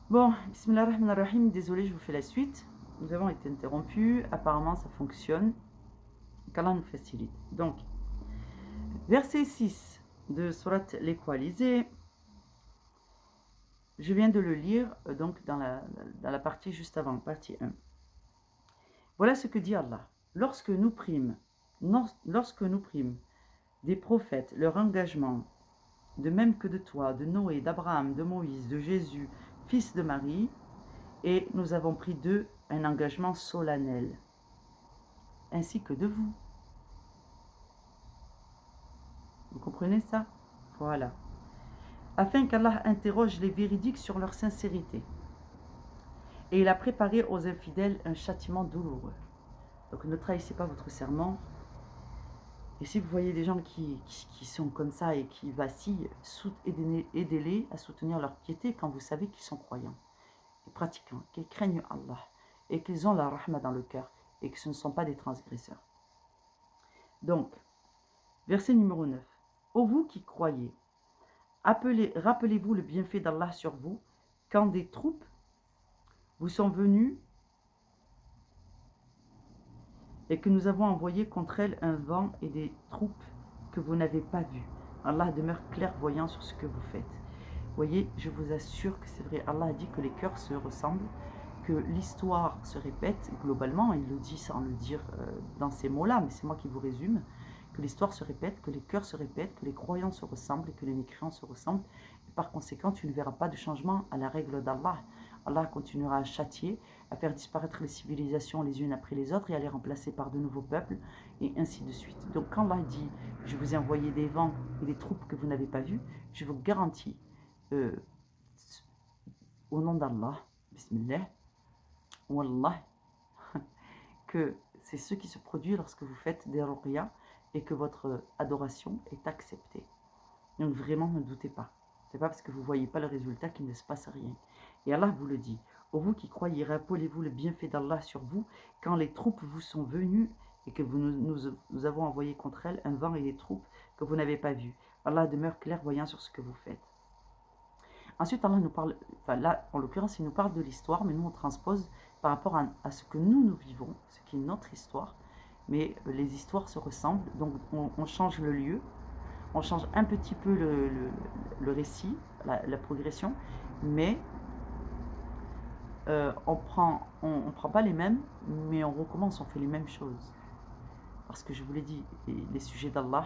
Bon, bismillahirrahmanirrahim, désolé, je vous fais la suite. Nous avons été interrompus, apparemment ça fonctionne. Qu'Allah nous facilite. Donc, verset 6 de Surat l'Équalisé, je viens de le lire donc dans la partie juste avant, partie 1. Voilà ce que dit Allah. Lorsque nous prîmes des prophètes leur engagement, de même que de toi, de Noé, d'Abraham, de Moïse, de Jésus, fils de Marie, et nous avons pris d'eux un engagement solennel, ainsi que de vous. Vous comprenez ça? Voilà. Afin qu'Allah interroge les véridiques sur leur sincérité. Et il a préparé aux infidèles un châtiment douloureux. Donc ne trahissez pas votre serment. Et si vous voyez des gens qui sont comme ça et qui vacillent, aidez-les à soutenir leur piété quand vous savez qu'ils sont croyants et pratiquants, qu'ils craignent Allah et qu'ils ont la rahma dans le cœur et que ce ne sont pas des transgresseurs. Donc, verset numéro 9. Ô vous qui croyez, rappelez-vous le bienfait d'Allah sur vous quand des troupes vous sont venues et que nous avons envoyé contre elles un vent et des troupes que vous n'avez pas vues. Allah demeure clairvoyant sur ce que vous faites. Voyez, je vous assure que c'est vrai. Allah a dit que les cœurs se ressemblent, que l'histoire se répète globalement. Il le dit sans le dire dans ces mots-là, mais c'est moi qui vous résume. Que l'histoire se répète, que les cœurs se répètent, que les croyants se ressemblent et que les mécréants se ressemblent. Et par conséquent, tu ne verras pas de changement à la règle d'Allah. Allah continuera à châtier, à faire disparaître les civilisations les unes après les autres et à les remplacer par de nouveaux peuples, et ainsi de suite. Donc quand Allah dit « Je vous ai envoyé des vents et des troupes que vous n'avez pas vues », je vous garantis, au nom d'Allah, Bismillah, Wallah, que c'est ce qui se produit lorsque vous faites des ruqya et que votre adoration est acceptée. Donc vraiment, ne doutez pas. C'est pas parce que vous ne voyez pas le résultat qu'il ne se passe rien. Et Allah vous le dit. Ô vous qui croyez, rappelez-vous le bienfait d'Allah sur vous quand les troupes vous sont venues et que nous avons envoyé contre elles un vent et des troupes que vous n'avez pas vues. Allah demeure clairvoyant sur ce que vous faites. Ensuite, Allah nous parle, enfin là, en l'occurrence, il nous parle de l'histoire, mais nous, on transpose par rapport à ce que nous vivons, ce qui est notre histoire. Mais les histoires se ressemblent, donc on change le lieu, on change un petit peu le récit, la progression, mais on prend pas les mêmes, mais on recommence, on fait les mêmes choses. Parce que je vous l'ai dit, les sujets d'Allah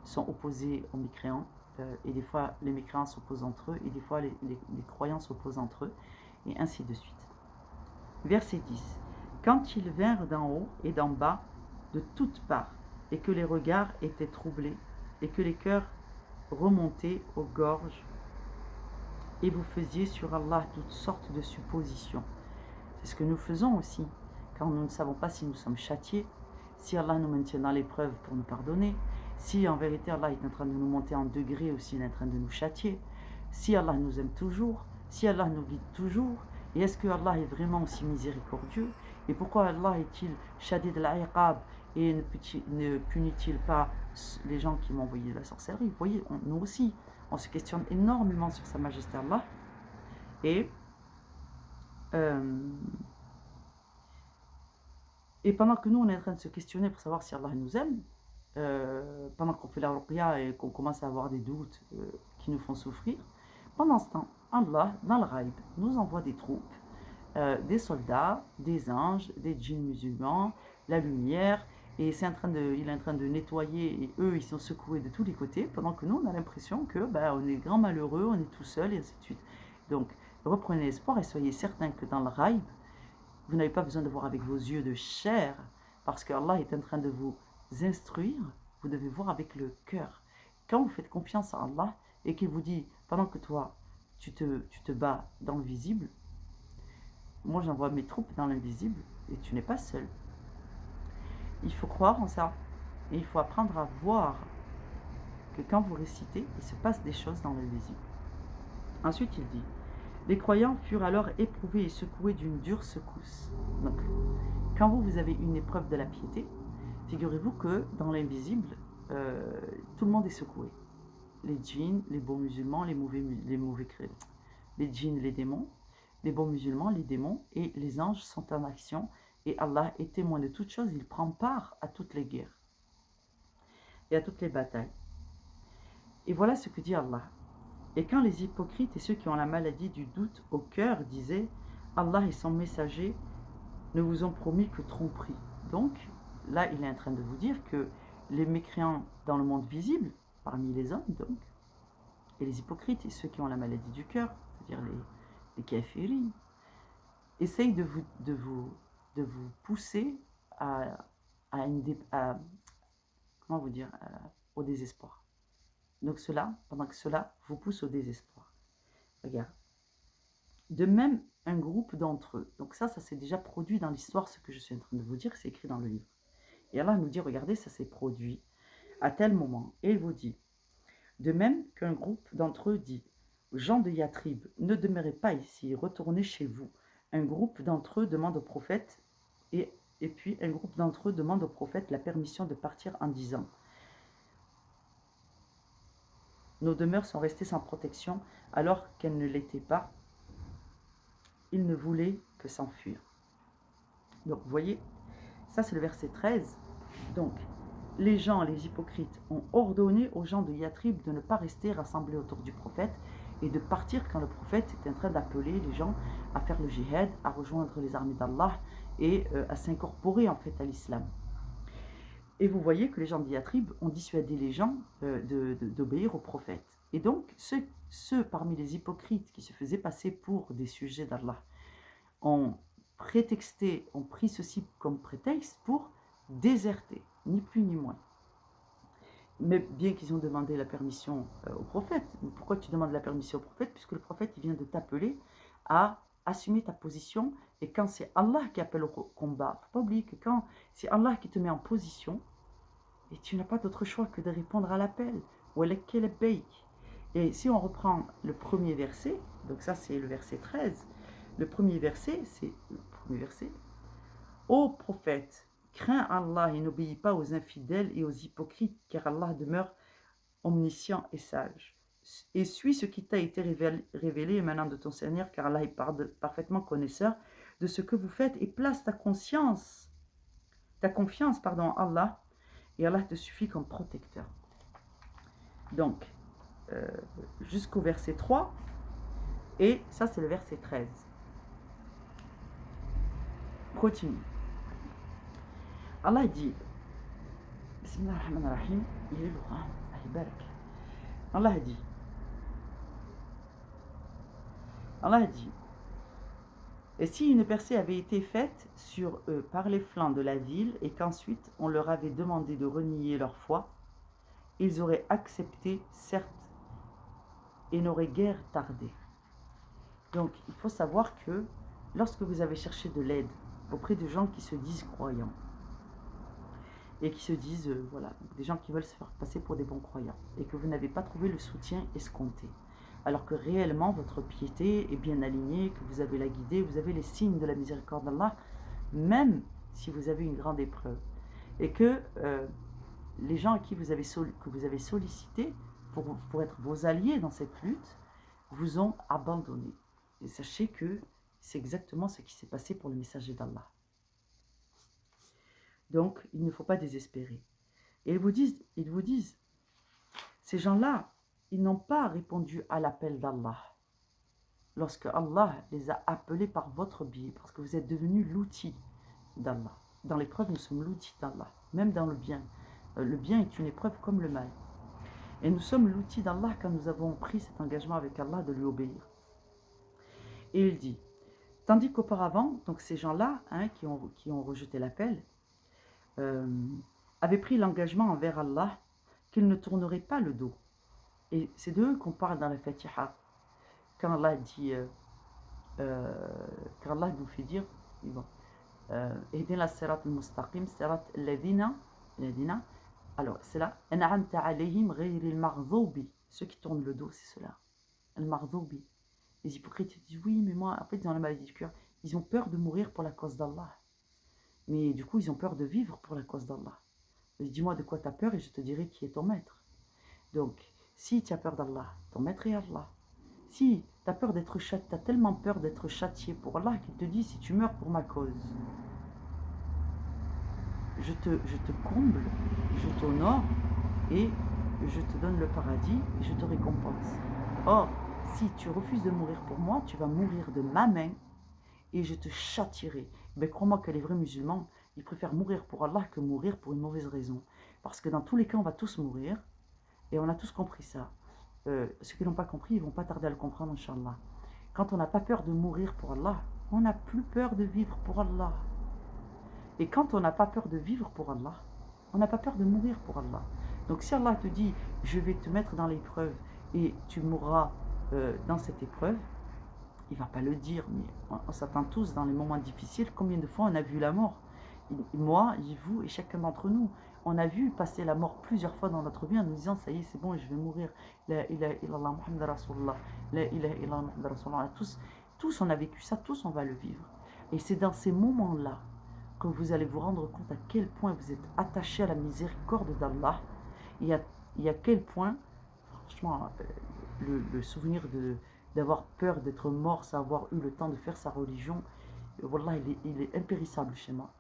sont opposés aux mécréants, et des fois les mécréants s'opposent entre eux, et des fois les croyants s'opposent entre eux, et ainsi de suite. Verset 10. Quand ils vinrent d'en haut et d'en bas, de toutes parts, et que les regards étaient troublés, et que les cœurs remontaient aux gorges, et vous faisiez sur Allah toutes sortes de suppositions. C'est ce que nous faisons aussi, quand nous ne savons pas si nous sommes châtiés, si Allah nous maintient dans l'épreuve pour nous pardonner, si en vérité Allah est en train de nous monter en degré ou s'il est en train de nous châtier, si Allah nous aime toujours, si Allah nous guide toujours, et est-ce que Allah est vraiment aussi miséricordieux? Et pourquoi Allah est-il shadid al-iqab et ne punit-il pas les gens qui m'ont envoyé de la sorcellerie? Vous voyez, nous aussi, on se questionne énormément sur Sa Majesté Allah, et pendant que nous, on est en train de se questionner pour savoir si Allah nous aime, pendant qu'on fait la ruqya et qu'on commence à avoir des doutes qui nous font souffrir, pendant ce temps, Allah, dans le raïb, nous envoie des troupes, des soldats, des anges, des djinns musulmans, la lumière, et il est en train de nettoyer, et eux, ils sont secoués de tous les côtés, pendant que nous, on a l'impression que on est grand malheureux, on est tout seul, et ainsi de suite. Donc, reprenez espoir et soyez certains que dans le raïb, vous n'avez pas besoin de voir avec vos yeux de chair, parce que Allah est en train de vous instruire, vous devez voir avec le cœur. Quand vous faites confiance à Allah et qu'il vous dit, pendant que toi, tu te bats dans le visible, moi j'envoie mes troupes dans l'invisible et tu n'es pas seul. Il faut croire en ça et il faut apprendre à voir que quand vous récitez, il se passe des choses dans l'invisible. Ensuite, il dit, les croyants furent alors éprouvés et secoués d'une dure secousse. Donc, quand vous avez une épreuve de la piété, figurez-vous que dans l'invisible, tout le monde est secoué. Les djinns, les bons musulmans, les mauvais les djinns, les démons, les bons musulmans, les démons et les anges sont en action. Et Allah est témoin de toutes choses, il prend part à toutes les guerres et à toutes les batailles. Et voilà ce que dit Allah. Et quand les hypocrites et ceux qui ont la maladie du doute au cœur disaient Allah et son messager ne vous ont promis que tromperie. Donc, là, il est en train de vous dire que les mécréants dans le monde visible, parmi les hommes donc, et les hypocrites et ceux qui ont la maladie du cœur, c'est-à-dire les kafirin, essayent de vous pousser à, comment vous dire, au désespoir. Donc pendant que cela vous pousse au désespoir. Regarde. De même, un groupe d'entre eux. Donc ça s'est déjà produit dans l'histoire, ce que je suis en train de vous dire, c'est écrit dans le livre. Et Allah nous dit, regardez, ça s'est produit à tel moment. Et il vous dit, de même qu'un groupe d'entre eux dit, gens de Yatrib, ne demeurez pas ici, retournez chez vous. Un groupe d'entre eux demande au prophète, et puis un groupe d'entre eux demande au prophète la permission de partir en disant, nos demeures sont restées sans protection alors qu'elles ne l'étaient pas. Ils ne voulaient que s'enfuir. Donc vous voyez, ça c'est le verset 13. Donc les gens, les hypocrites, ont ordonné aux gens de Yatrib de ne pas rester rassemblés autour du prophète et de partir quand le prophète était en train d'appeler les gens à faire le jihad, à rejoindre les armées d'Allah et à s'incorporer en fait à l'islam. Et vous voyez que les gens de Yatrib ont dissuadé les gens d'obéir au prophète. Et donc ceux parmi les hypocrites qui se faisaient passer pour des sujets d'Allah ont prétexté, ont pris ceci comme prétexte pour déserter, ni plus ni moins. Mais bien qu'ils ont demandé la permission au prophète. Mais pourquoi tu demandes la permission au prophète? Puisque le prophète il vient de t'appeler à assumer ta position. Et quand c'est Allah qui appelle au combat, il ne faut pas oublier que quand c'est Allah qui te met en position, et tu n'as pas d'autre choix que de répondre à l'appel. Et si on reprend le premier verset, donc ça c'est le verset 13, le premier verset, c'est le premier verset. Ô prophète, crains Allah et n'obéis pas aux infidèles et aux hypocrites, car Allah demeure omniscient et sage. Et suis ce qui t'a été révélé émanant de ton Seigneur, car Allah est parfaitement connaisseur de ce que vous faites, et place ta confiance en Allah, et Allah te suffit comme protecteur. Donc, jusqu'au verset 3, et ça c'est le verset 13. Continue. Allah dit, Bismillahirrahmanirrahim, il est lourd, Allah dit, et si une percée avait été faite sur eux par les flancs de la ville et qu'ensuite on leur avait demandé de renier leur foi, ils auraient accepté, certes, et n'auraient guère tardé. Donc, il faut savoir que lorsque vous avez cherché de l'aide auprès de gens qui se disent croyants, et qui se disent, voilà, des gens qui veulent se faire passer pour des bons croyants, et que vous n'avez pas trouvé le soutien escompté, alors que réellement votre piété est bien alignée, que vous avez la guidée, vous avez les signes de la miséricorde d'Allah, même si vous avez une grande épreuve, et que les gens à qui vous avez sollicité pour être vos alliés dans cette lutte, vous ont abandonné. Et sachez que c'est exactement ce qui s'est passé pour le messager d'Allah. Donc, il ne faut pas désespérer. Et ils vous disent, ces gens-là, ils n'ont pas répondu à l'appel d'Allah. Lorsque Allah les a appelés par votre biais, parce que vous êtes devenus l'outil d'Allah. Dans l'épreuve, nous sommes l'outil d'Allah, même dans le bien. Le bien est une épreuve comme le mal. Et nous sommes l'outil d'Allah quand nous avons pris cet engagement avec Allah de lui obéir. Et il dit, tandis qu'auparavant, donc ces gens-là qui ont rejeté l'appel, avaient pris l'engagement envers Allah qu'ils ne tourneraient pas le dos. Et c'est d'eux qu'on parle dans la Fatiha. Quand Allah dit, quand Allah nous fait dire, Ihdina sirat al-mustaqim, sirat al-ladina, alors c'est là, An'amta alayhim ghayri al-maghdubi, ceux qui tournent le dos, c'est cela, al-maghdubi. Les hypocrites disent, oui, mais moi, en fait, ils ont la maladie du cœur, ils ont peur de mourir pour la cause d'Allah. Mais du coup, ils ont peur de vivre pour la cause d'Allah. Dis-moi de quoi tu as peur et je te dirai qui est ton maître. Donc, si tu as peur d'Allah, ton maître est Allah. Si Tu as peur d'être châtié, tu as tellement peur d'être châtié pour Allah qu'il te dit si tu meurs pour ma cause, je te comble, je t'honore et je te donne le paradis et je te récompense. Or, si tu refuses de mourir pour moi, tu vas mourir de ma main et je te châtierai. Ben, crois-moi que les vrais musulmans, ils préfèrent mourir pour Allah que mourir pour une mauvaise raison. Parce que dans tous les cas, on va tous mourir et on a tous compris ça. Ceux qui n'ont pas compris, ils ne vont pas tarder à le comprendre, Inch'Allah. Quand on n'a pas peur de mourir pour Allah, on n'a plus peur de vivre pour Allah. Et quand on n'a pas peur de vivre pour Allah, on n'a pas peur de mourir pour Allah. Donc si Allah te dit, je vais te mettre dans l'épreuve et tu mourras dans cette épreuve, il ne va pas le dire, mais on s'attend tous dans les moments difficiles. Combien de fois on a vu la mort? Moi, vous et chacun d'entre nous, on a vu passer la mort plusieurs fois dans notre vie en nous disant, ça y est, c'est bon, je vais mourir. La ilaha illallah Muhammad Rasulullah. La ilaha illallah Muhammad Rasulullah. Tous, on a vécu ça, tous, on va le vivre. Et c'est dans ces moments-là que vous allez vous rendre compte à quel point vous êtes attaché à la miséricorde d'Allah et à quel point, franchement, le souvenir d'avoir peur d'être mort sans avoir eu le temps de faire sa religion, wallah, il est impérissable chez moi.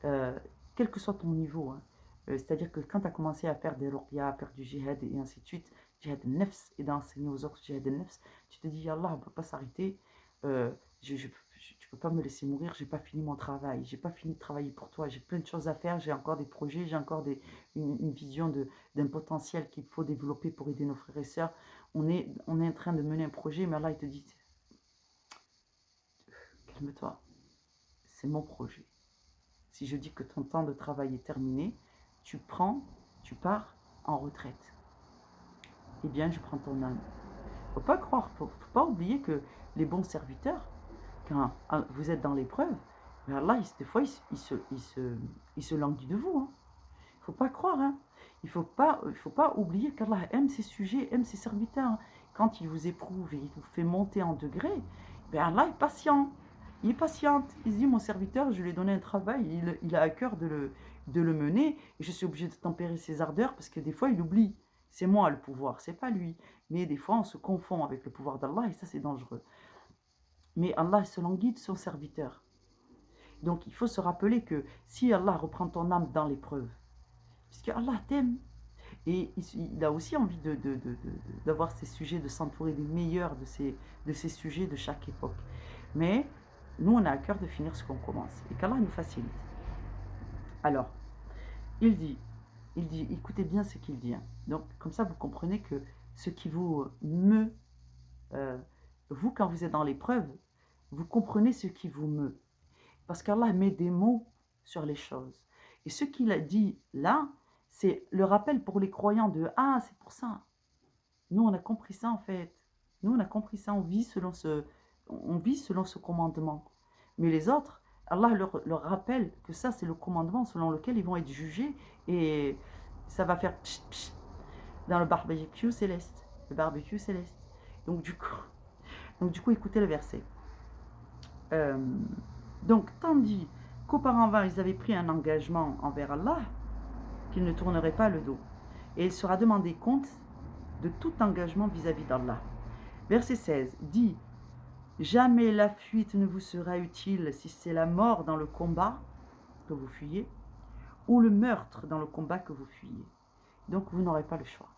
Quel que soit ton niveau, hein. C'est-à-dire que quand tu as commencé à faire des ruqya, à faire du jihad et ainsi de suite, jihad al-nafs, et d'enseigner aux autres jihad al-nafs, tu te dis, Allah, on ne peut pas s'arrêter, tu ne peux pas me laisser mourir, j'ai pas fini mon travail, j'ai pas fini de travailler pour toi, j'ai plein de choses à faire, j'ai encore des projets, j'ai encore une vision d'un potentiel qu'il faut développer pour aider nos frères et sœurs. On est en train de mener un projet, mais Allah, il te dit, calme-toi, c'est mon projet. Si je dis que ton temps de travail est terminé, tu pars en retraite. Eh bien, je prends ton âme. Faut pas croire, faut pas oublier que les bons serviteurs, quand vous êtes dans l'épreuve, Allah, des fois, il se languit de vous. Hein. Faut pas croire. Hein. Il faut pas oublier qu'Allah aime ses sujets, aime ses serviteurs. Hein. Quand il vous éprouve et il vous fait monter en degrés, Allah est patient. Il est patiente. Il se dit, mon serviteur, je lui ai donné un travail, il a à cœur de le mener, et je suis obligé de tempérer ses ardeurs, parce que des fois, il oublie. C'est moi le pouvoir, c'est pas lui. Mais des fois, on se confond avec le pouvoir d'Allah, et ça, c'est dangereux. Mais Allah se languit de son serviteur. Donc, il faut se rappeler que si Allah reprend ton âme dans l'épreuve, puisque Allah t'aime, et il a aussi envie d'avoir ces sujets, de s'entourer des meilleurs de ces sujets de chaque époque. Mais nous, on a à cœur de finir ce qu'on commence et qu'Allah nous facilite. Alors, il dit, écoutez bien ce qu'il dit. Hein. Donc, comme ça, vous comprenez que ce qui vous meut, vous, quand vous êtes dans l'épreuve, vous comprenez ce qui vous meut. Parce qu'Allah met des mots sur les choses. Et ce qu'il a dit là, c'est le rappel pour les croyants de « Ah, c'est pour ça. Nous, on a compris ça en fait. Nous, on a compris ça. On vit selon ce commandement. Mais les autres, Allah leur rappelle que ça, c'est le commandement selon lequel ils vont être jugés. Et ça va faire psh, psh, dans le barbecue céleste. Le barbecue céleste. Donc du coup écoutez le verset. Donc, tandis qu'auparavant, ils avaient pris un engagement envers Allah, qu'ils ne tourneraient pas le dos. Et il sera demandé compte de tout engagement vis-à-vis d'Allah. Verset 16 dit « Jamais la fuite ne vous sera utile si c'est la mort dans le combat que vous fuyez, ou le meurtre dans le combat que vous fuyez. Donc, vous n'aurez pas le choix.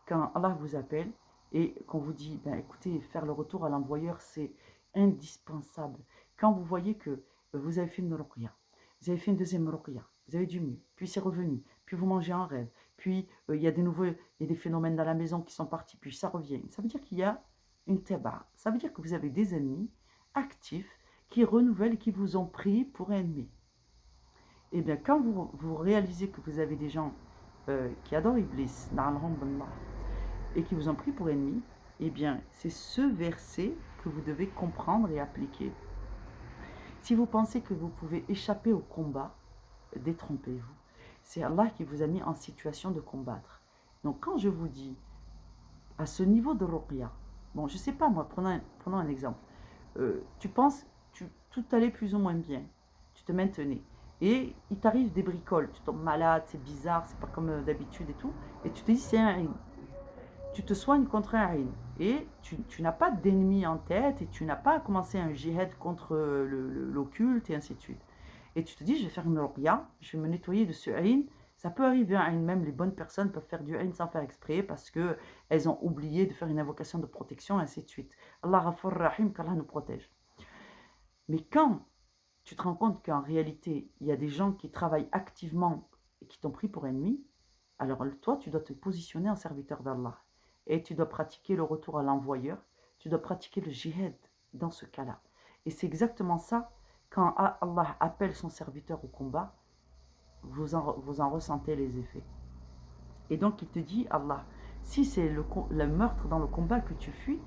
Quand Allah vous appelle et qu'on vous dit « Écoutez, faire le retour à l'envoyeur, c'est indispensable. » Quand vous voyez que vous avez fait une ruqya, vous avez fait une deuxième ruqya, vous avez du mieux, puis c'est revenu, puis vous mangez en rêve, puis il y a des phénomènes dans la maison qui sont partis, puis ça revient. Ça veut dire qu'il y a une taba. Ça veut dire que vous avez des ennemis actifs qui renouvellent et qui vous ont pris pour ennemis. Et bien, quand vous réalisez que vous avez des gens qui adorent Iblis, et qui vous ont pris pour ennemis, eh bien, c'est ce verset que vous devez comprendre et appliquer. Si vous pensez que vous pouvez échapper au combat, détrompez-vous. C'est Allah qui vous a mis en situation de combattre. Donc quand je vous dis, à ce niveau de ruqya, bon je ne sais pas moi, prenons un exemple. Tu penses, tout allait plus ou moins bien, tu te maintenais. Et il t'arrive des bricoles, tu tombes malade, c'est bizarre, c'est pas comme d'habitude et tout. Et tu te dis c'est un rime. tu te soignes contre un aïn. Et tu n'as pas d'ennemi en tête et tu n'as pas commencé un jihad contre l'occulte et ainsi de suite. Et tu te dis, je vais faire une ruqya, je vais me nettoyer de ce aïn. Ça peut arriver à aïn, même les bonnes personnes peuvent faire du aïn sans faire exprès parce qu'elles ont oublié de faire une invocation de protection et ainsi de suite. Allah Ghafur Rahim, qu'Allah nous protège. Mais quand tu te rends compte qu'en réalité, il y a des gens qui travaillent activement et qui t'ont pris pour ennemi, alors toi, tu dois te positionner en serviteur d'Allah. Et tu dois pratiquer le retour à l'envoyeur, tu dois pratiquer le jihad dans ce cas-là. Et c'est exactement ça, quand Allah appelle son serviteur au combat, vous en ressentez les effets. Et donc il te dit, Allah, si c'est le meurtre dans le combat que tu fuis,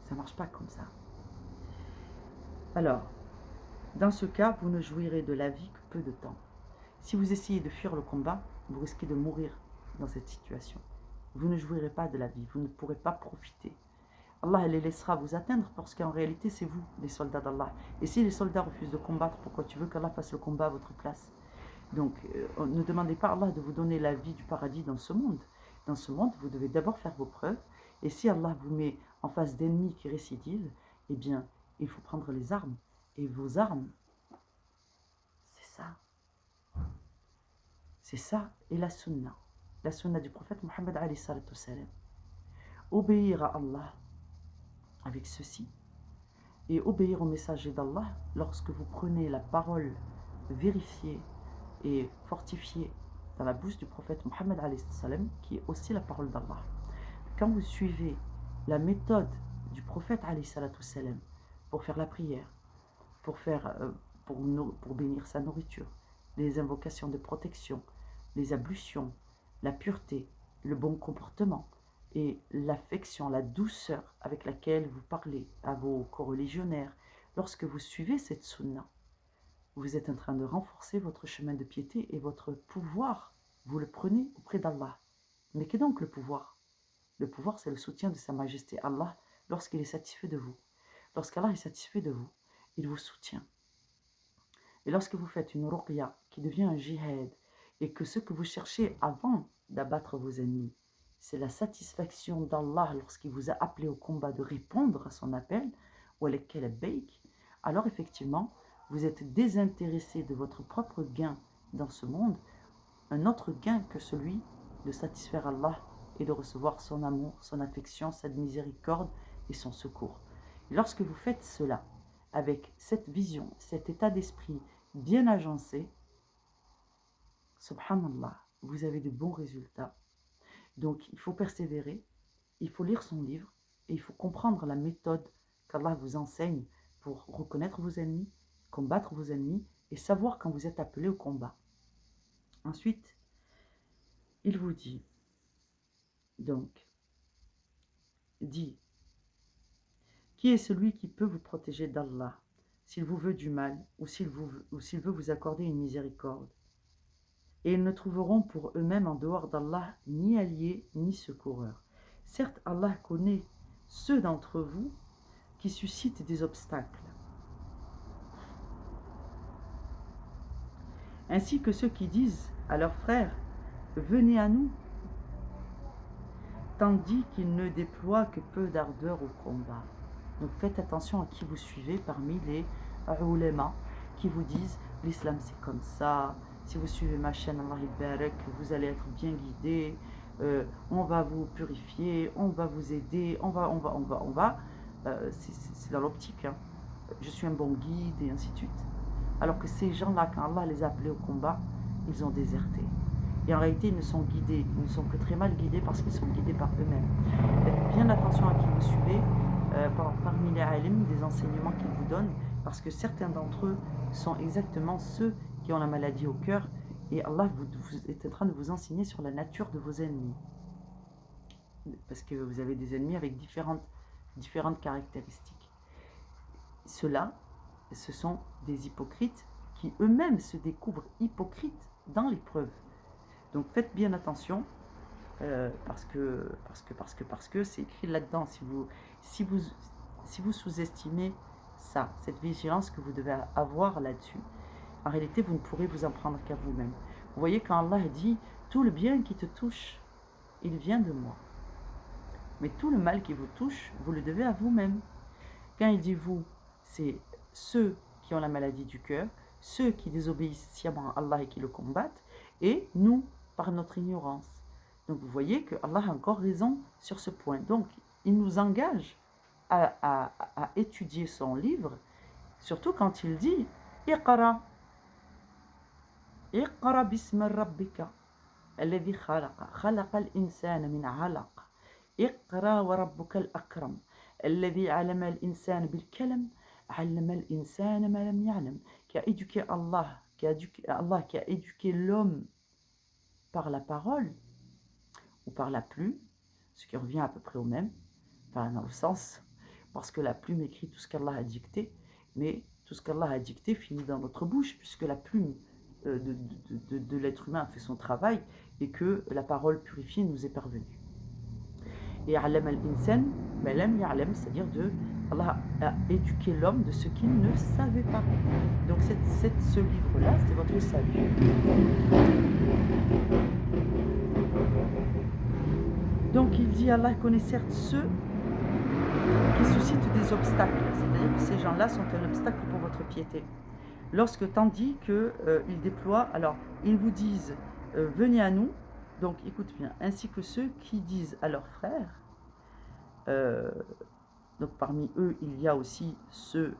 ça ne marche pas comme ça. Alors, dans ce cas, vous ne jouirez de la vie que peu de temps. Si vous essayez de fuir le combat, vous risquez de mourir dans cette situation. Vous ne jouirez pas de la vie, vous ne pourrez pas profiter. Allah les laissera vous atteindre parce qu'en réalité, c'est vous, les soldats d'Allah. Et si les soldats refusent de combattre, pourquoi tu veux qu'Allah fasse le combat à votre place? Donc, ne demandez pas à Allah de vous donner la vie du paradis dans ce monde. Dans ce monde, vous devez d'abord faire vos preuves. Et si Allah vous met en face d'ennemis qui récidivent, eh bien, il faut prendre les armes. Et vos armes, c'est ça. C'est ça et la sunna du prophète Mohammed alayhi salatu salam. Obéir à Allah avec ceci et obéir au messager d'Allah lorsque vous prenez la parole vérifiée et fortifiée dans la bouche du prophète Mohammed alayhi salam, qui est aussi la parole d'Allah. Quand vous suivez la méthode du prophète alayhi salatu salam pour faire la prière, pour bénir sa nourriture, les invocations de protection, les ablutions, la pureté, le bon comportement et l'affection, la douceur avec laquelle vous parlez à vos coreligionnaires, lorsque vous suivez cette sunna, vous êtes en train de renforcer votre chemin de piété et votre pouvoir, vous le prenez auprès d'Allah. Mais qu'est donc le pouvoir? Le pouvoir, c'est le soutien de Sa Majesté Allah lorsqu'il est satisfait de vous. Lorsqu'Allah est satisfait de vous, il vous soutient. Et lorsque vous faites une ruqya qui devient un jihad, et que ce que vous cherchez avant d'abattre vos ennemis, c'est la satisfaction d'Allah lorsqu'il vous a appelé au combat de répondre à son appel, alors effectivement, vous êtes désintéressé de votre propre gain dans ce monde, un autre gain que celui de satisfaire Allah et de recevoir son amour, son affection, sa miséricorde et son secours. Et lorsque vous faites cela, avec cette vision, cet état d'esprit bien agencé, subhanallah, vous avez de bons résultats. Donc il faut persévérer, il faut lire son livre et il faut comprendre la méthode qu'Allah vous enseigne pour reconnaître vos ennemis, combattre vos ennemis et savoir quand vous êtes appelé au combat. Ensuite, il vous dit, donc, qui est celui qui peut vous protéger d'Allah s'il vous veut du mal ou s'il veut vous accorder une miséricorde? Et ils ne trouveront pour eux-mêmes en dehors d'Allah ni alliés ni secoureurs. Certes, Allah connaît ceux d'entre vous qui suscitent des obstacles, ainsi que ceux qui disent à leurs frères « Venez à nous », tandis qu'ils ne déploient que peu d'ardeur au combat. Donc faites attention à qui vous suivez parmi les ulama qui vous disent « L'islam c'est comme ça ». Si vous suivez ma chaîne, Allah Barak, vous allez être bien guidé, on va vous purifier, on va vous aider, on va. C'est dans l'optique, hein. Je suis un bon guide et ainsi de suite. Alors que ces gens-là, quand Allah les a appelés au combat, ils ont déserté. Et en réalité, ils ne sont que très mal guidés parce qu'ils sont guidés par eux-mêmes. Faites bien attention à qui vous suivez, parmi les alim, des enseignements qu'ils vous donnent, parce que certains d'entre eux sont exactement ceux qui ont la maladie au cœur, et Allah vous est en train de vous enseigner sur la nature de vos ennemis. Parce que vous avez des ennemis avec différentes caractéristiques. Ceux-là, ce sont des hypocrites qui eux-mêmes se découvrent hypocrites dans l'épreuve. Donc faites bien attention, parce que c'est écrit là-dedans. Si vous sous-estimez ça, cette vigilance que vous devez avoir là-dessus, en réalité, vous ne pourrez vous en prendre qu'à vous-même. Vous voyez, quand Allah dit « Tout le bien qui te touche, il vient de moi. Mais tout le mal qui vous touche, vous le devez à vous-même. Quand il dit vous, c'est ceux qui ont la maladie du cœur, ceux qui désobéissent sciemment à Allah et qui le combattent, et nous, par notre ignorance. Donc vous voyez que Allah a encore raison sur ce point. Donc il nous engage à étudier son livre, surtout quand il dit Iqra, Iqra bismi rabbika, alladhi khalaqa, khalaqa al-insana min alaq, Iqra wa rabbuka al-akram, alladhi alama al-insana bil-kalam, allama al-insana ma lam ya'lam, qui a éduqué Allah, Allah qui a éduqué l'homme par la parole ou par la plume, ce qui revient à peu près au même, enfin dans le sens, parce que la plume écrit tout ce qu'Allah a dicté, mais tout ce qu'Allah a dicté finit dans notre bouche, puisque la plume de l'être humain a fait son travail et que la parole purifiée nous est parvenue. Et alam al-insan, lam ya'lam, c'est-à-dire Allah a éduqué l'homme de ce qu'il ne savait pas. Donc ce livre-là, c'est votre salut. Donc il dit, Allah connaît certes ceux qui suscitent des obstacles, c'est-à-dire que ces gens-là sont un obstacle pour votre piété. Lorsque tandis qu'ils déploient, alors ils vous disent, venez à nous, donc écoute bien, ainsi que ceux qui disent à leurs frères, donc parmi eux il y a aussi ceux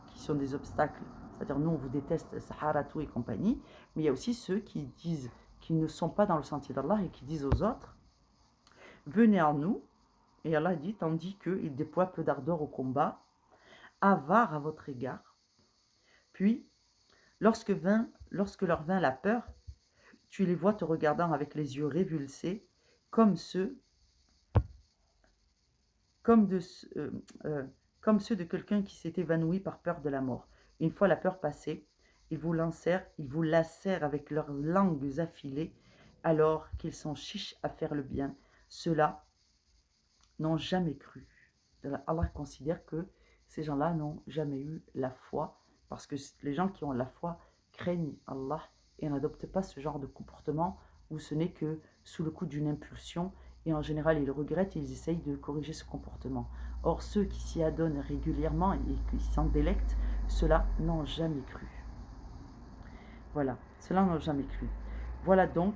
qui sont des obstacles, c'est-à-dire nous on vous déteste, Saharatou et compagnie, mais il y a aussi ceux qui disent qu'ils ne sont pas dans le sentier d'Allah et qui disent aux autres, venez à nous, et Allah dit, tandis qu'ils déploient peu d'ardeur au combat, avares à votre égard, puis lorsque leur vint la peur, tu les vois te regardant avec les yeux révulsés, comme ceux de quelqu'un qui s'est évanoui par peur de la mort. Une fois la peur passée, ils vous lacèrent avec leurs langues affilées, alors qu'ils sont chiches à faire le bien. Ceux-là n'ont jamais cru. Allah considère que ces gens-là n'ont jamais eu la foi, parce que les gens qui ont la foi craignent Allah et n'adoptent pas ce genre de comportement où ce n'est que sous le coup d'une impulsion, et en général ils regrettent et ils essayent de corriger ce comportement. Or ceux qui s'y adonnent régulièrement et qui s'en délectent, ceux-là n'ont jamais cru. Voilà, ceux-là n'ont jamais cru. Voilà donc,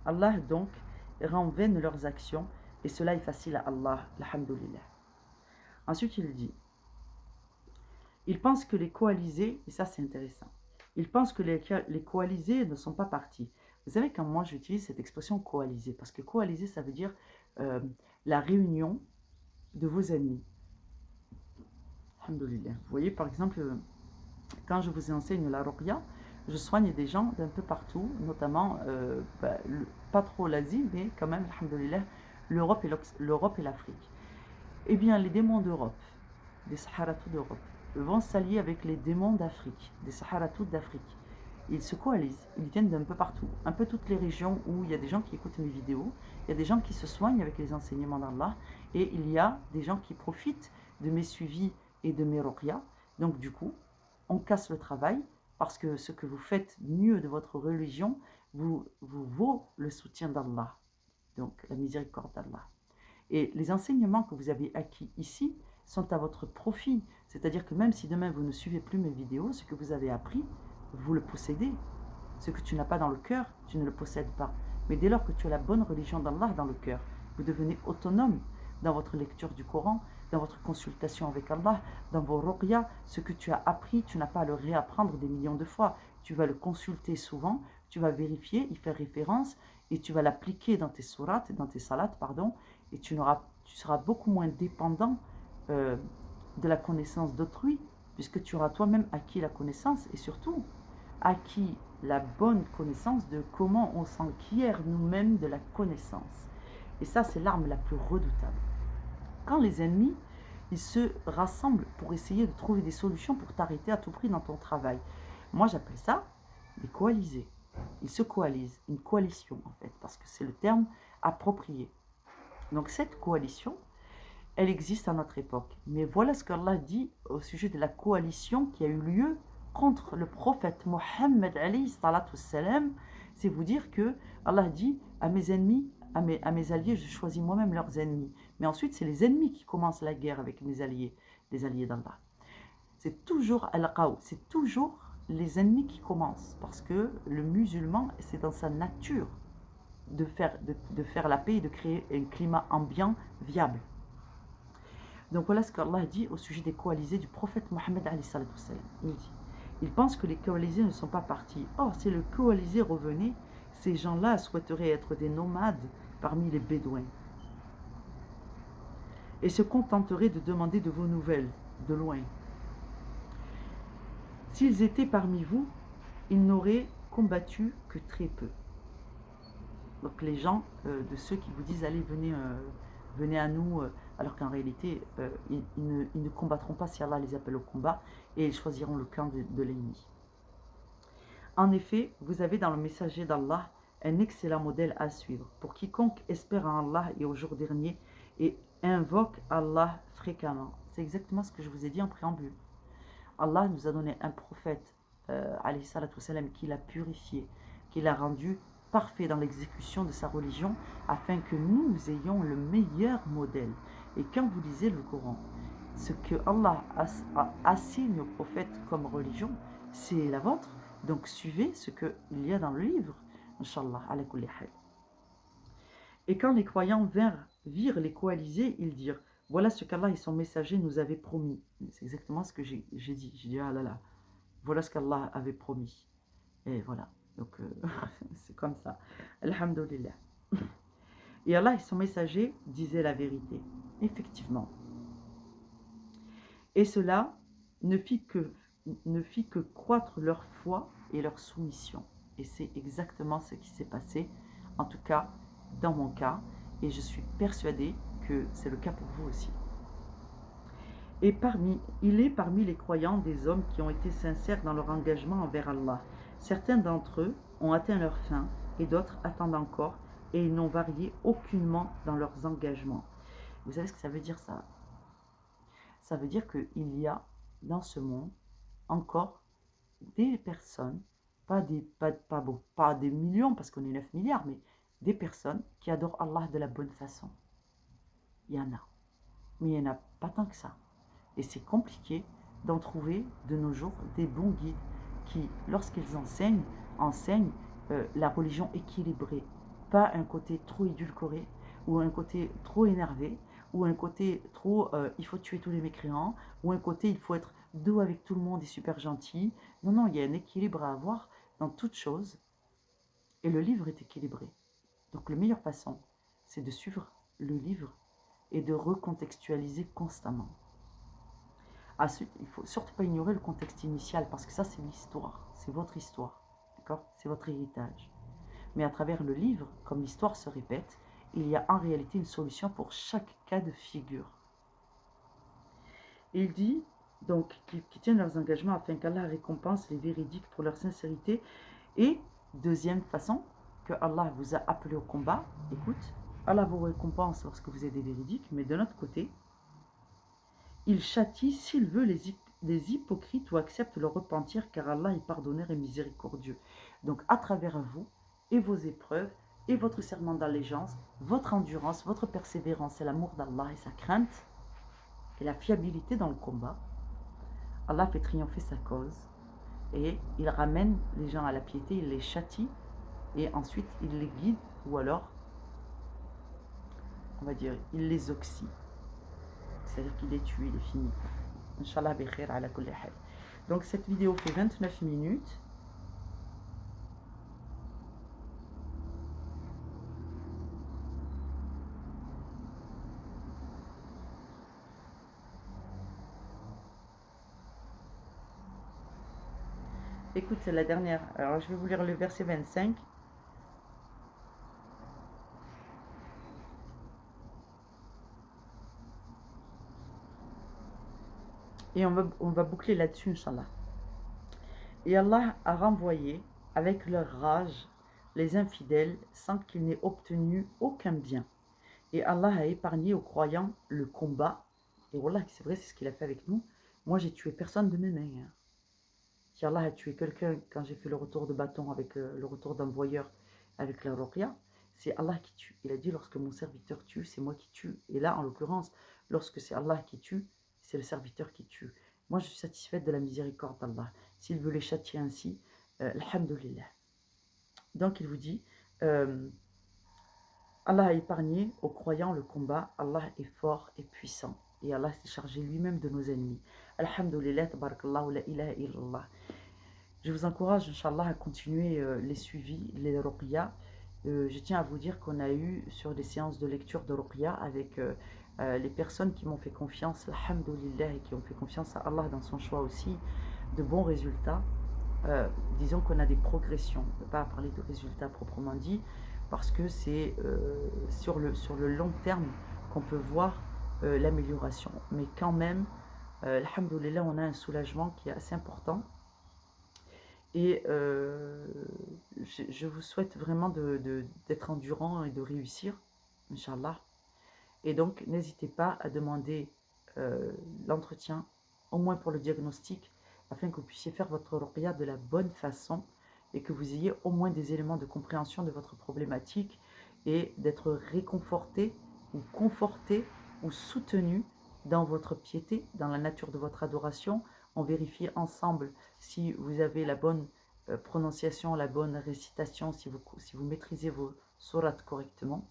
Allah donc rend vaines leurs actions, et cela est facile à Allah, alhamdoulilah. Ensuite il dit, ils pensent que les coalisés, et ça c'est intéressant, ils pensent que les coalisés ne sont pas partis. Vous savez, quand moi j'utilise cette expression coalisé, parce que coalisé ça veut dire la réunion de vos ennemis. Alhamdoulilah. Vous voyez par exemple, quand je vous enseigne la ruqya, je soigne des gens d'un peu partout, notamment, pas trop l'Asie, mais quand même, alhamdoulilah, l'Europe et l'Afrique. Eh bien, les démons d'Europe, des Saharatou d'Europe, vont s'allier avec les démons d'Afrique, des Saharatou d'Afrique. Ils se coalisent, ils viennent d'un peu partout, un peu toutes les régions où il y a des gens qui écoutent mes vidéos, il y a des gens qui se soignent avec les enseignements d'Allah, et il y a des gens qui profitent de mes suivis et de mes ruqya. Donc du coup, on casse le travail, parce que ce que vous faites mieux de votre religion vous vaut le soutien d'Allah, donc la miséricorde d'Allah. Et les enseignements que vous avez acquis ici sont à votre profit, c'est-à-dire que même si demain vous ne suivez plus mes vidéos, ce que vous avez appris, vous le possédez. Ce que tu n'as pas dans le cœur, tu ne le possèdes pas. Mais dès lors que tu as la bonne religion d'Allah dans le cœur, vous devenez autonome dans votre lecture du Coran, dans votre consultation avec Allah, dans vos ruqya. Ce que tu as appris, tu n'as pas à le réapprendre des millions de fois. Tu vas le consulter souvent, tu vas vérifier, y faire référence, et tu vas l'appliquer dans tes sourates, dans tes salats, pardon, et tu seras beaucoup moins dépendant de la connaissance d'autrui, puisque tu auras toi-même acquis la connaissance, et surtout acquis la bonne connaissance de comment on s'enquiert nous-mêmes de la connaissance. Et ça, c'est l'arme la plus redoutable. Quand les ennemis, ils se rassemblent pour essayer de trouver des solutions pour t'arrêter à tout prix dans ton travail. Moi, j'appelle ça des coalisés. Ils se coalisent, une coalition en fait, parce que c'est le terme approprié. Donc cette coalition, elle existe à notre époque. Mais voilà ce qu'Allah dit au sujet de la coalition qui a eu lieu contre le prophète Mohammed alayhi salatu wassalam. C'est vous dire que Allah dit à mes ennemis, à mes alliés, je choisis moi-même leurs ennemis. Mais ensuite, c'est les ennemis qui commencent la guerre avec mes alliés, les alliés d'Allah. C'est toujours al-qaw, c'est toujours les ennemis qui commencent. Parce que le musulman, c'est dans sa nature de faire la paix et de créer un climat ambiant viable. Donc voilà ce qu'Allah dit au sujet des coalisés du prophète Mohammed alayhi salatu wassalam. Il dit, ils pensent que les coalisés ne sont pas partis. Or, si le coalisé revenait, ces gens-là souhaiteraient être des nomades parmi les bédouins et se contenteraient de demander de vos nouvelles, de loin. S'ils étaient parmi vous, ils n'auraient combattu que très peu. Donc les gens, de ceux qui vous disent, allez, venez à nous, alors qu'en réalité, ils ne combattront pas si Allah les appelle au combat, et ils choisiront le camp de l'ennemi. En effet, vous avez dans le messager d'Allah un excellent modèle à suivre pour quiconque espère en Allah et au jour dernier et invoque Allah fréquemment. C'est exactement ce que je vous ai dit en préambule. Allah nous a donné un prophète, alayhi salatu wassalam, qu'il a purifié, qu'il a rendu parfait dans l'exécution de sa religion, afin que nous ayons le meilleur modèle. Et quand vous lisez le Coran, ce que Allah assigne au prophète comme religion, c'est la vôtre. Donc suivez ce qu'il y a dans le livre, Inch'Allah, ala kulli hal. Et quand les croyants virent les coalisés, ils dirent, voilà ce qu'Allah et son messager nous avaient promis. C'est exactement ce que j'ai dit. J'ai dit, ah là là, voilà ce qu'Allah avait promis. Et voilà, donc c'est comme ça. Alhamdulillah. Et Allah et son messager disaient la vérité. Effectivement. Et cela ne fit que croître leur foi et leur soumission. Et c'est exactement ce qui s'est passé, en tout cas dans mon cas, et je suis persuadée que c'est le cas pour vous aussi. Et il est parmi les croyants des hommes qui ont été sincères dans leur engagement envers Allah. Certains d'entre eux ont atteint leur fin et d'autres attendent encore et ils n'ont varié aucunement dans leurs engagements. Vous savez ce que ça veut dire ça? Ça veut dire qu'il y a dans ce monde encore des personnes, pas des millions parce qu'on est 9 milliards, mais des personnes qui adorent Allah de la bonne façon. Il y en a. Mais il n'y en a pas tant que ça. Et c'est compliqué d'en trouver de nos jours des bons guides qui, lorsqu'ils enseignent la religion équilibrée. Pas un côté trop édulcoré, ou un côté trop énervé, ou un côté trop il faut tuer tous les mécréants, ou un côté il faut être doux avec tout le monde et super gentil. Non, non, il y a un équilibre à avoir dans toute chose. Et le livre est équilibré. Donc la meilleure façon, c'est de suivre le livre et de recontextualiser constamment. Ensuite, il ne faut surtout pas ignorer le contexte initial, parce que ça, c'est l'histoire, c'est votre histoire, d'accord? C'est votre héritage. Mais à travers le livre, comme l'histoire se répète, il y a en réalité une solution pour chaque cas de figure. Il dit donc qu'ils tiennent leurs engagements afin qu'Allah récompense les véridiques pour leur sincérité. Et deuxième façon, que Allah vous a appelé au combat, écoute, Allah vous récompense lorsque vous êtes des véridiques, mais de notre côté, il châtie s'il veut les hypocrites ou accepte leur repentir, car Allah est pardonneur et miséricordieux. Donc à travers vous et vos épreuves et votre serment d'allégeance, votre endurance, votre persévérance et l'amour d'Allah et sa crainte et la fiabilité dans le combat, Allah fait triompher sa cause et il ramène les gens à la piété, il les châtie et ensuite il les guide ou alors, on va dire, il les oxy. C'est-à-dire qu'il est tué, il est fini. Inch'Allah bi khair ala kulli hal. Donc cette vidéo fait 29 minutes. Écoute, c'est la dernière. Alors je vais vous lire le verset 25. Et on va boucler là-dessus, Inch'Allah. Et Allah a renvoyé avec leur rage les infidèles sans qu'ils n'aient obtenu aucun bien. Et Allah a épargné aux croyants le combat. Et voilà, c'est vrai, c'est ce qu'il a fait avec nous. Moi, j'ai tué personne de mes mains. Hein. Si Allah a tué quelqu'un quand j'ai fait le retour de bâton avec le retour d'un voyeur avec la Ruqya, c'est Allah qui tue. Il a dit, lorsque mon serviteur tue, c'est moi qui tue. Et là, en l'occurrence, lorsque c'est Allah qui tue, c'est le serviteur qui tue. Moi, je suis satisfaite de la miséricorde d'Allah. S'il veut les châtier ainsi, alhamdoulilah. Donc, il vous dit, Allah a épargné aux croyants le combat. Allah est fort et puissant. Et Allah s'est chargé lui-même de nos ennemis. Alhamdoulilah, tabarakallah, la ilaha illallah. Je vous encourage, Inch'Allah, à continuer les suivis, les ruqya. Je tiens à vous dire qu'on a eu sur des séances de lecture de ruqya avec les personnes qui m'ont fait confiance, alhamdoulilah, et qui ont fait confiance à Allah dans son choix aussi, de bons résultats. Disons qu'on a des progressions, on ne peut pas parler de résultats proprement dit, parce que c'est sur le long terme qu'on peut voir l'amélioration. Mais quand même, alhamdoulilah, on a un soulagement qui est assez important. Et je vous souhaite vraiment d'être endurant et de réussir, Inch'Allah. Et donc, n'hésitez pas à demander l'entretien, au moins pour le diagnostic, afin que vous puissiez faire votre ruqya de la bonne façon et que vous ayez au moins des éléments de compréhension de votre problématique et d'être réconforté ou conforté ou soutenu dans votre piété, dans la nature de votre adoration. On vérifie ensemble si vous avez la bonne prononciation, la bonne récitation, si vous maîtrisez vos sourates correctement.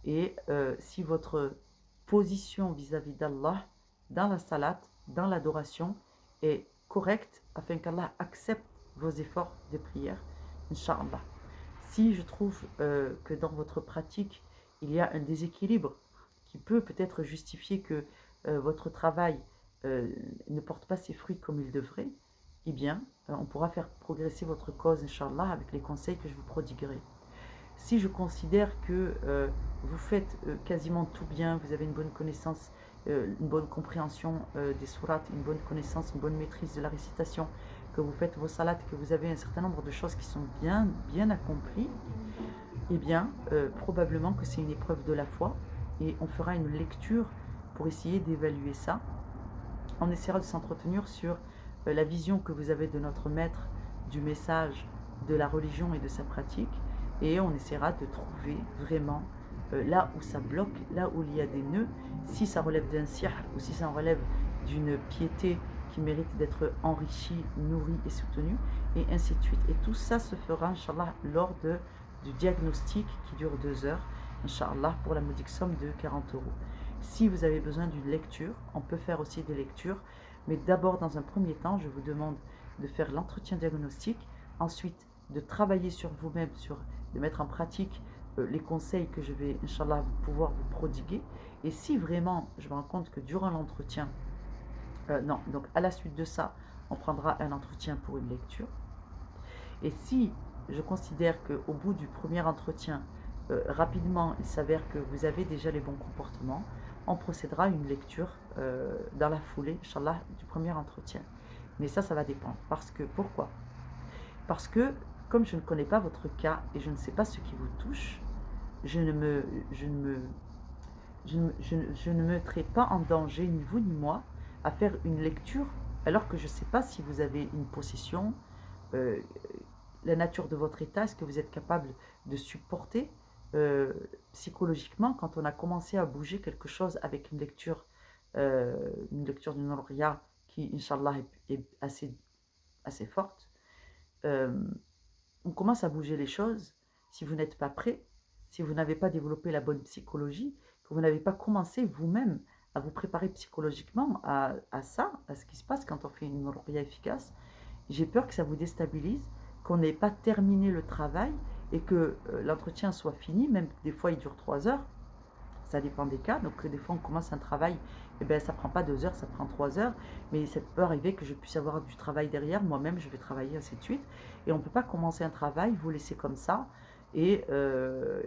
Et si votre position vis-à-vis d'Allah, dans la salat, dans l'adoration, est correcte, afin qu'Allah accepte vos efforts de prière, Inch'Allah. Si je trouve que dans votre pratique, il y a un déséquilibre qui peut peut-être justifier que votre travail ne porte pas ses fruits comme il devrait, eh bien, on pourra faire progresser votre cause, Inch'Allah, avec les conseils que je vous prodiguerai. Si je considère que vous faites quasiment tout bien, vous avez une bonne connaissance, une bonne compréhension des sourates, une bonne connaissance, une bonne maîtrise de la récitation, que vous faites vos salats, que vous avez un certain nombre de choses qui sont bien accomplies, eh bien, probablement que c'est une épreuve de la foi et on fera une lecture pour essayer d'évaluer ça. On essaiera de s'entretenir sur la vision que vous avez de notre maître, du message, de la religion et de sa pratique, et on essaiera de trouver vraiment là où ça bloque, là où il y a des nœuds, si ça relève d'un sihr ou si ça relève d'une piété qui mérite d'être enrichie, nourrie et soutenue, et ainsi de suite. Et tout ça se fera, Inch'Allah, lors du diagnostic qui dure 2 heures, Inch'Allah, pour la modique somme de 40 €. Si vous avez besoin d'une lecture, on peut faire aussi des lectures, mais d'abord, dans un premier temps, je vous demande de faire l'entretien diagnostique, ensuite de travailler sur vous-même, de mettre en pratique les conseils que je vais, Inch'Allah, pouvoir vous prodiguer. Et si vraiment, je me rends compte que durant l'entretien, non, donc à la suite de ça, on prendra un entretien pour une lecture. Et si je considère qu'au bout du premier entretien, rapidement, il s'avère que vous avez déjà les bons comportements, on procédera à une lecture dans la foulée, Inch'Allah, du premier entretien. Mais ça va dépendre. Parce que, pourquoi? Parce que, comme je ne connais pas votre cas et je ne sais pas ce qui vous touche, je ne me mettrai pas en danger, ni vous ni moi, à faire une lecture alors que je ne sais pas si vous avez une possession, la nature de votre état, est-ce que vous êtes capable de supporter psychologiquement quand on a commencé à bouger quelque chose avec une lecture d'une ruqya qui, Inch'Allah, est assez forte. On commence à bouger les choses. Si vous n'êtes pas prêt, si vous n'avez pas développé la bonne psychologie, que vous n'avez pas commencé vous-même à vous préparer psychologiquement à ça, à ce qui se passe quand on fait une ruqya efficace, j'ai peur que ça vous déstabilise, qu'on n'ait pas terminé le travail et que l'entretien soit fini, même des fois il dure 3 heures, ça dépend des cas, donc des fois on commence un travail, et bien ça ne prend pas 2 heures, ça prend 3 heures, mais ça peut arriver que je puisse avoir du travail derrière, moi-même je vais travailler, ainsi de suite, et on ne peut pas commencer un travail, vous laisser comme ça, et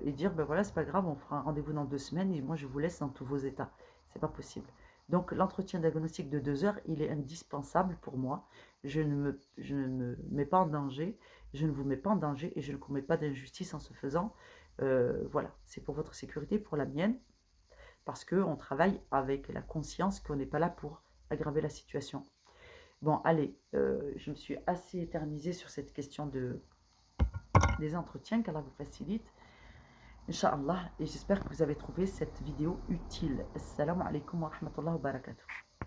dire, ben voilà, c'est pas grave, on fera un rendez-vous dans 2 semaines, et moi je vous laisse dans tous vos états, c'est pas possible. Donc l'entretien diagnostique de 2 heures, il est indispensable pour moi, je ne me mets pas en danger, je ne vous mets pas en danger, et je ne commets pas d'injustice en ce faisant. Voilà, c'est pour votre sécurité, pour la mienne, parce qu'on travaille avec la conscience qu'on n'est pas là pour aggraver la situation. Bon, allez, je me suis assez éternisée sur cette question des entretiens, qu'Allah vous facilite. Inch'Allah. Et j'espère que vous avez trouvé cette vidéo utile. Assalamu alaikum wa rahmatullahi wa barakatuh.